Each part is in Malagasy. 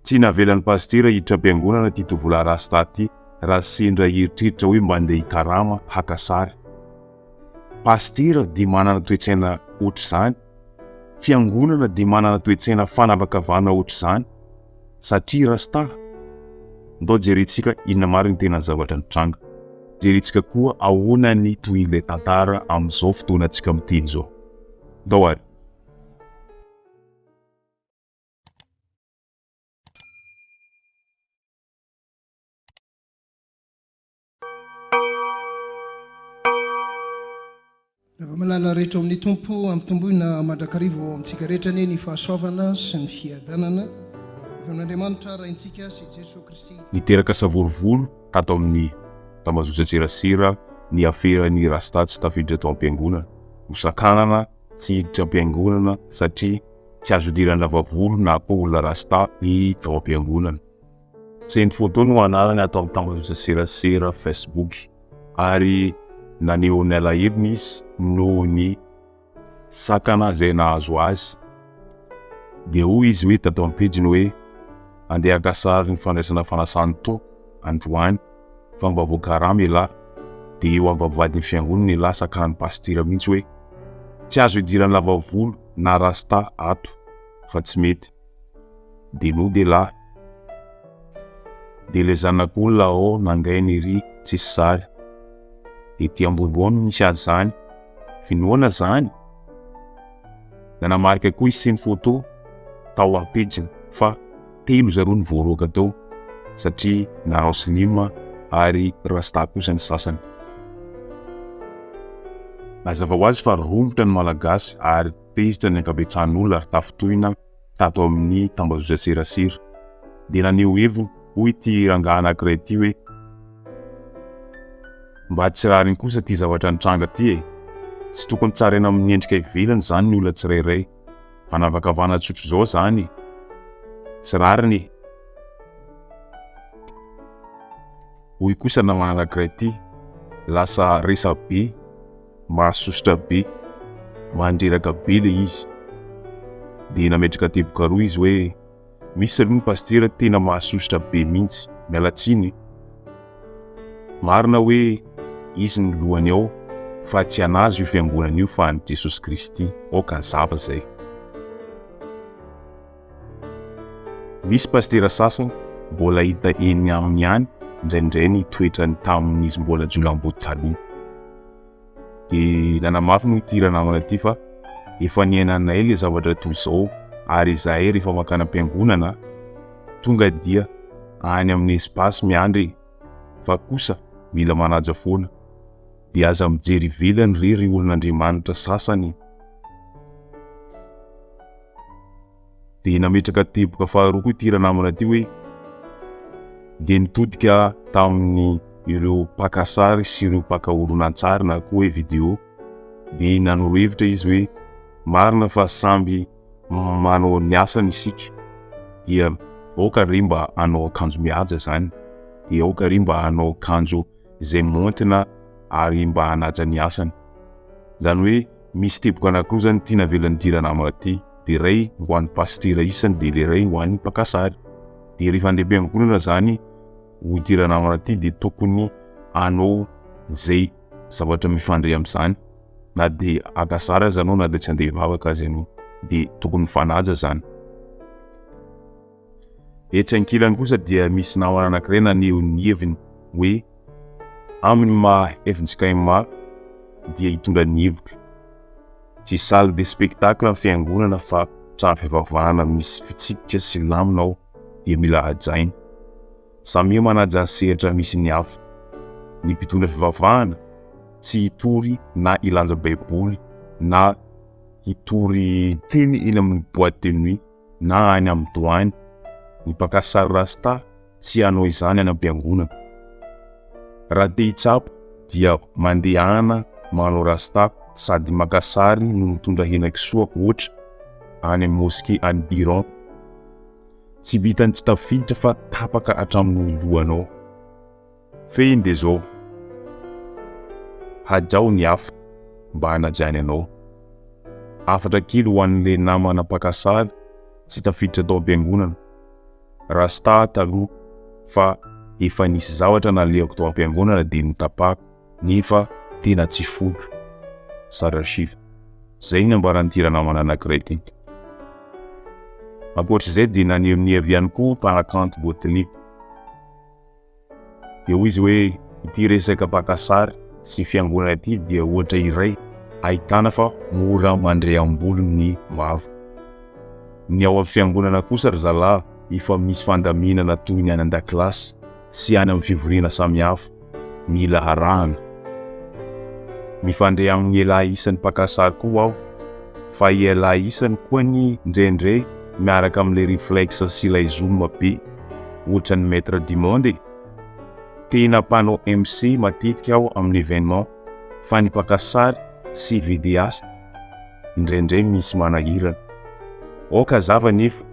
Tsy navelan'ny Pastera hiditra am-piangonana ty tovolahy Rasta ty raha sendra eritreritra hoe mba andeha hikarama haka sary. Pastera dia manana toe-tsaina ohatr'izany, fiangonana dia manana toe-tsaina fanavakavahana ohatr'izany satria Rasta. Ndao jerentsika inona marina tena zavatra nitranga. Jerentsika koa ahoana ny tohin'ilay tantara amin'izao fotoanantsika miteny zao. Ndao ary. Raha malala rehetra amin'ny tompo ampitomboina mandrakarivo amintsika rehetra ne ny fahasoavana sy ny fiadanana efa n'Andriamanitra raintsika sy Jesosy Kristy. Niteraka savorovolo tato amin'ny tambazotra-tserasera ny aferan'ny Rasta tsy tafiditra tao am-piangonana. Hosakanana tsy hiditra am-piangonana satria tsy azo idirana lavavolo na koa olona Rasta ny tao am-piangonana. Send photo no anarany atao amin'ny tambazotra-tserasera Facebook ary nanehoany alahelo izy noho ny sakana izay nahazo azy. Dia hoy izy hoe tato amin'ny pejiny hoe andeha haka sary ny fandraisana fanasany tompo androany fa mba voakarama ialahy. Dia eo amin'ny vavahadin'ny fiangonana ialahy sakanan'ny Pastera mihitsy hoe tsy azo idirana lavavolo na Rasta ato fa tsy mety. Dia no dia lahy. Dia ilay zanak'olona ao nangainy ery tsisy sary. Ety ambonimbony misy azy zany. Finoana zany. Nanamarika koa izy ny photo tao amin'ny pejiny fa 3 zareo ny voaroaka tao satria narosilima ary Rasta kosa ny sasany. Mazava ho azy fa romotra ny Malagasy ary tezitra ny ankabetsahan'olona ary tafitohina tato amin'ny tambazotra-tserasera. Dia naneho heviny hoy ity rangahy anankiray ity hoe mba tsy rariny kosa ty zavatra nitranga ty e. Tsy tokony tsaraina amin'ny endrika ivelany zany ny olona tsirairay. Fanavakavahana tsotro zao zany. Tsy rariny. Hoy kosa namana anankiray ity lasa resa be, mahasosotra be, mandreraka be le izy. Dia nametraka teboka roa izy hoe misy aloha ny Pastera tena mahasosotra be mihitsy, mialatsiny. Marina hoe izy ny lohany ao fa tsy anazy io fiangonana io fa ny Jesosy Kristy. Oka zava zay. Misy Pastera sasany mbola hita eny aminy ihany indraindray ny toetrany tamin'izy mbola jolam-body taloha. Dia nanamafy no itira namana ity fa efa niainanay le zavatra toy izao ary izahay rehefa makana am-piangonana tonga dia any amin'ny espasy miandry fa kosa mila manaja foana. Dia aza mijery ivelany rery olon'Andriamanitra sasany. Dia nametraka teboka faharoa koa itira namana ity hoe dia nitodika tamin'ny ireo mpakasary sy ireo mpakahoronan-tsary na koa hoe vidéo. Dia nanoro-hevitra izy hoe marina fa samby manao ny asany isika. Dia aoka re mba hanao akanjo mihaja zany. Dia aoka re mba hanao akanjo izay montina ary mba hanaja ny asany. Zany hoe misy teboka anankiroa zany tia navelan'ny tira namana ity. Dia iray ho an'ny Pastera isany dia ilay iray ho an'ny mpakasary. Dia rehefa andeha am-piangonana zany ho tira namana ity dia tokony hanao zay zavatra mifandray amin'izany. Na dia haka sary aza anao na dia tsy andeha hivavaka aza ianao. Dia tokony mifanaja zany. Etsy ankilany kosa dia misy namana anankiray naneho ny heviny hoe amin'ny maha FJKM dia hitondra ny hevitra. Tsy salle de spectacle ny fiangonana fa trano fivavahana misy fitsipika sy lamina ao dia mila hajaina. Samy manaja ny sehatra misy ny hafa. Ny mpitondra fivavahana tsy hitory na ilanja baiboly na hitory teny eny amin'ny boîte de nuit na any amin'ny douane. Ny mpakasary Rasta tsy hanao izany any am-piangonana. Raha te hitsapo dia mandehana manao Rasta sady makasary no mitondra henan-kisoa ohatra any amin'ny moské any Iran. Tsy bitany tsy tafiditra fa tapaka hatramin'ny lohanao. Fehiny dia zao. Hajao ny hafa mba hanajany anao. Afatra kely ho an'ilay namana mpakasary tsy tafiditra tao am-piangonana. Rasta taloha fa efa nisy zavatra nalehako tao am-piangonana dia nitapako nefa tena tsy folo sara shift. Zay ny ambaran'ny namana anankiray ity. Ankoatr'izay dia naneviny ihany koa mpanakanto Koto. Eo izy hoe ity resaka mpakasary sy fiangonana ity dia ohatra iray ahitana fa mora mandray ambony ny maro. Ny ao amin'ny fiangonana kosa ry zalahy efa misy fandaminana toy ny any an-dakilasy sy any amin'ny fivoriana samihafa mila harahana. Mifandray amin'ny elahy isan'ny mpakasary koa aho fa elahy isany koa ny ndraindray miaraka amin'ilay réflexe sy ilay zoom be ohatra ny maître du monde. Tena mpanao MC matetika aho amin'ny événement fa ny mpakasary sy VIDÉOS indraindray misy manahirana. Oka zava nefa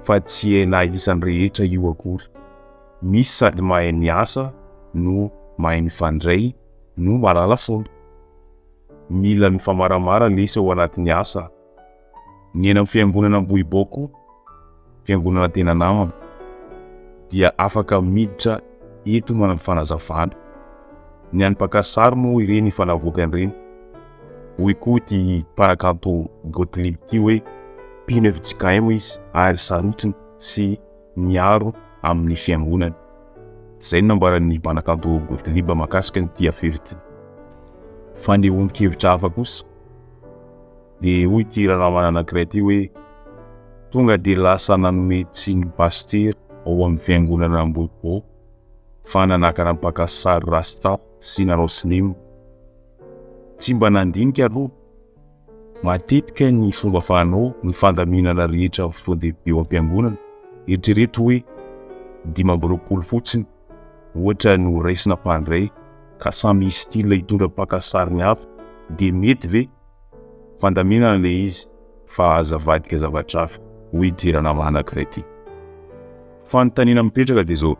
fa tsy elahy isan'ny rehetra io akory. Misy sady mahay miasa no mahay mifandray no malala fomba. Mila mifamaramara lesy ao anatin'ny asa. Ny eny amin'ny fiangonana Ambohiboko, fiangonana tena namana, dia afaka miditra eto manao fanazavana. Ny any mpakasary moa ireny fanavoaka ireny. Hoy koa ty mpanakanto Koto ity hoe pino FJKM izy ary sarotiny sy miaro amin'ny fiangonana. Zay ny nambaran'ny mpanakanto Koto mahakasika ny afera ity. Fa ny onon-kevitra hafa kosa dia hoy ty namana anankiray ity hoe tonga dia lasa nanome tsiny Pastera ao amin'ny fiangonana Ambohiboko fa nanakana mpakasary Rasta sy nanao sinema. Tsy mba nandinika aloha matetika ny fomba fanao ny fandaminana rehetra amin'ny fotoan-dehibe ao am-piangonana. Eritrereto hoe 15 fotsiny ohatra no raisina mpandray ka samy style hitondra mpakasary ny hafa dia mety ve fandaminana le izy fa azavadika zavatra hafa. Hoy namana anankiray ity. Fanontaniana mipetraka dia zao,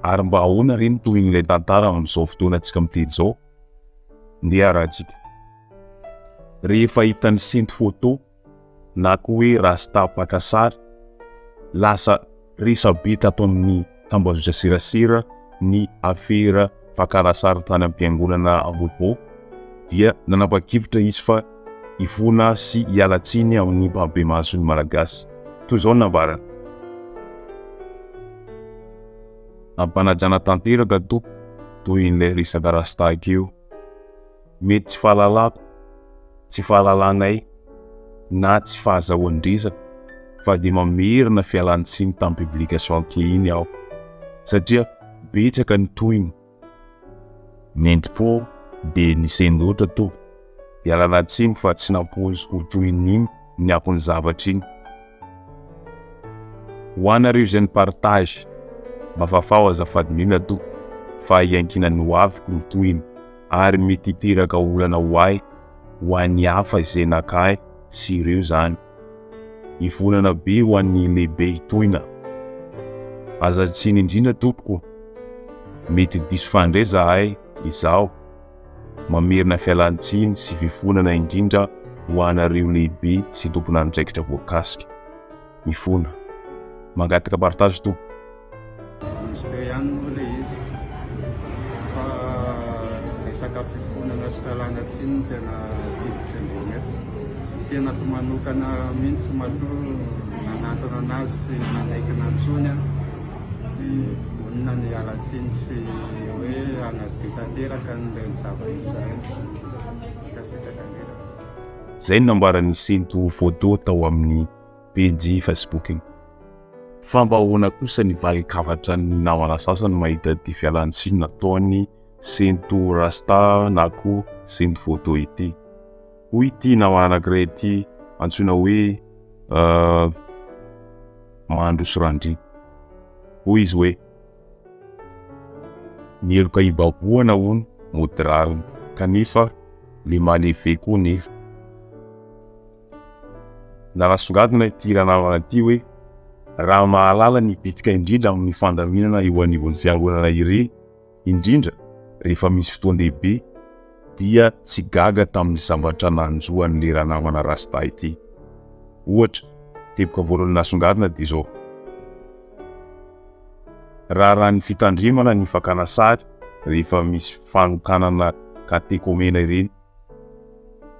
ary mba ahoana reny toy n'ilay tantara amin'izao fotoana antsika miteny zao? Ndeha arahantsika. Rehefa hitan'ny sento photo na koa hoe Rasta mpakasary lasa resabe tato amin'ny tambazotra serasera ny afera mpakarasary tany am-piangonana Ambohiboko dia nanapa-kevitra izy fa ifona sy hialatsiny amin'ny mpabe-mason'ny Malagasy. Toy izao nambarana. Ampanajana tanteraka tompoko toy n'ilay resaka Rasta keo. Mety tsy fahalalako, tsy fahalalanay na tsy fahazahoan-dresaka fa dia mamerina fialan-tsiny tamin'ny publication ankehiny aho satria betsaka ny toyiny. Nentipo dia nisendoatra tompoko. Ialana tsiny fa tsy nampoziko toyiny ny akon'ny zavatra iny. Ho anareo izay ny partage mafafaho azafady mila tompoko fa iankinan'ny hoaviko ny toyiny ary mety hiteraka olana ho ahy ho an'ny hafa izay nakahy sy ireo zany. Ivonana be ho an'ny lehibe hitoina. Azatsiny indrindra tompoko, mety diso fandray zahay izaho mamerina fialan-tsiny sy fifonana indrindra ho anareo lehibe sy tompona andraikitra voakasika. Mifona. Mangataka partage tompoko. Resaka fifonana sy fialan-tsiny tena tivitsy ambony. Tena manokana mihitsy matoa nanatona anazy sy nanaiky nantsony dia vonina ny ala-tsiny sy hoe anadio tanteraka n'ilay zava-izay kasika tanteraka. Zay nambaran'ny sento photo tao amin'ny page Facebook iny. Fa mba ahoana kosa ny valan-kavatra ny namana sasany mahita ty fialan-tsiny nataony sento Rasta na koa sento photo ity. Hoy ity namana anankiray ity antsoina hoe Mandroso Randry. Hoy izy hoe nieloka ibaboana hono moderarina kanefa le maleve koa nefa. Narasongadina ity namana ity hoe raha mahalala ny bitika indrindra amin'ny fandaminana eo anivon'ny fiangonana ireny indrindra rehefa misy fotoan-dehibe dia tsy gaga tamin'ny zavatra nanjoan'le ranamana Rasta ity. Ohatra, teboka voalohany nasongadina dia zao. raha ny fitandrimana ny fakana sary rehefa misy fanokanana tencemena ireny,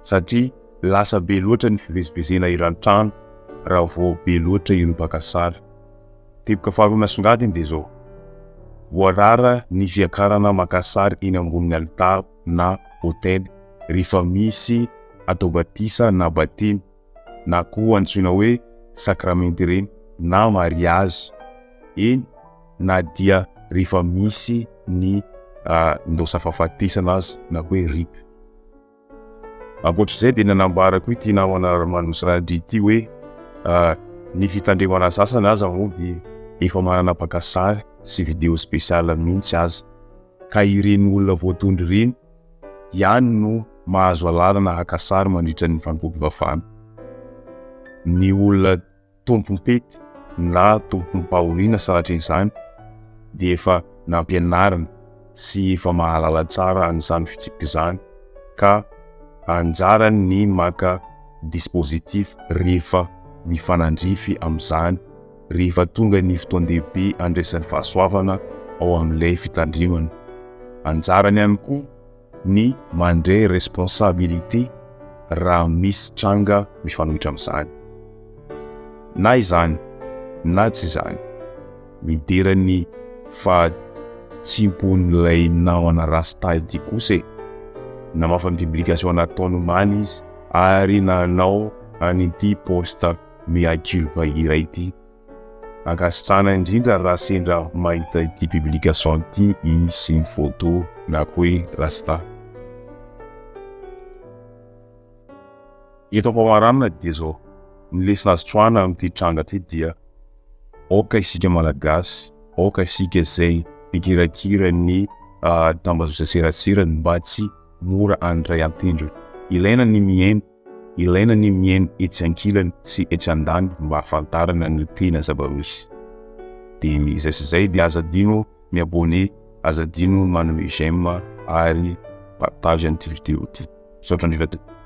satria lasa be loatra ny fivezivezena iran-trano raha vao be loatra ireo mpaka sary. Teboka faharoa nasongadiny dia zao: voarara ny fiakarana maka sary eny ambonin'ny alitara na hôtely rehefa misy atao batisa na batemy na koa antsoina hoe sakramenta ireny na mariage, eny na dia rehefa misy ny ndosa fahafatesana azy na hoe rip. Ankoatr'izay dia nanambara koa ity namana manosy radry ity hoe ny fitandremana sasany aza moa dia efa manana mpaka sary sy vidéo spécial mihitsy azy, ka ireny olona voatondry ireny ihany no mahazo alalana haka sary mandritra ny fanompoam-pivavahana. Ny olona tompompety na tompom-paolina sahatran'izany dia efa nampianarana sy efa mahalala tsara an'izany fitsipika izany, ka anjarany ny maka dispositif rehefa mifanandrify amin'izany rehefa tonga ny fotoan-dehibe andraisan'ny fahasoavana ao amin'ilay fitandrimana. Anjarany ihany koa ny mandray responsabilité raha misy tranga mifanohitra amin'izany. Na izany na tsy izany, miderany fa tsimpon'ilay namana Rasta ity kosa namafa ny publication nataony omaly izy ary nanao an'ity posta mea-culpa iray ity. Ankasitrana indrindra raha sendra mahita ity publication ity izy sy ny photo na hoe Rasta. Eto am-pamaranana dia zao: ny lesona azo tsoahana amin'ity tranga ity dia aoka isika malagasy, aoka isika izay ikirakira ny tambazotra serasera mba tsy mora andray antendro. Ilaina ny miaino etsy ankilany sy etsy andany mba hafantarana ny tena zava-misy. Dia izay sy izay dia aza adino miabone, aza adino manome j'aime ary partage an'ity vidéo ity. Misaotra andrefana.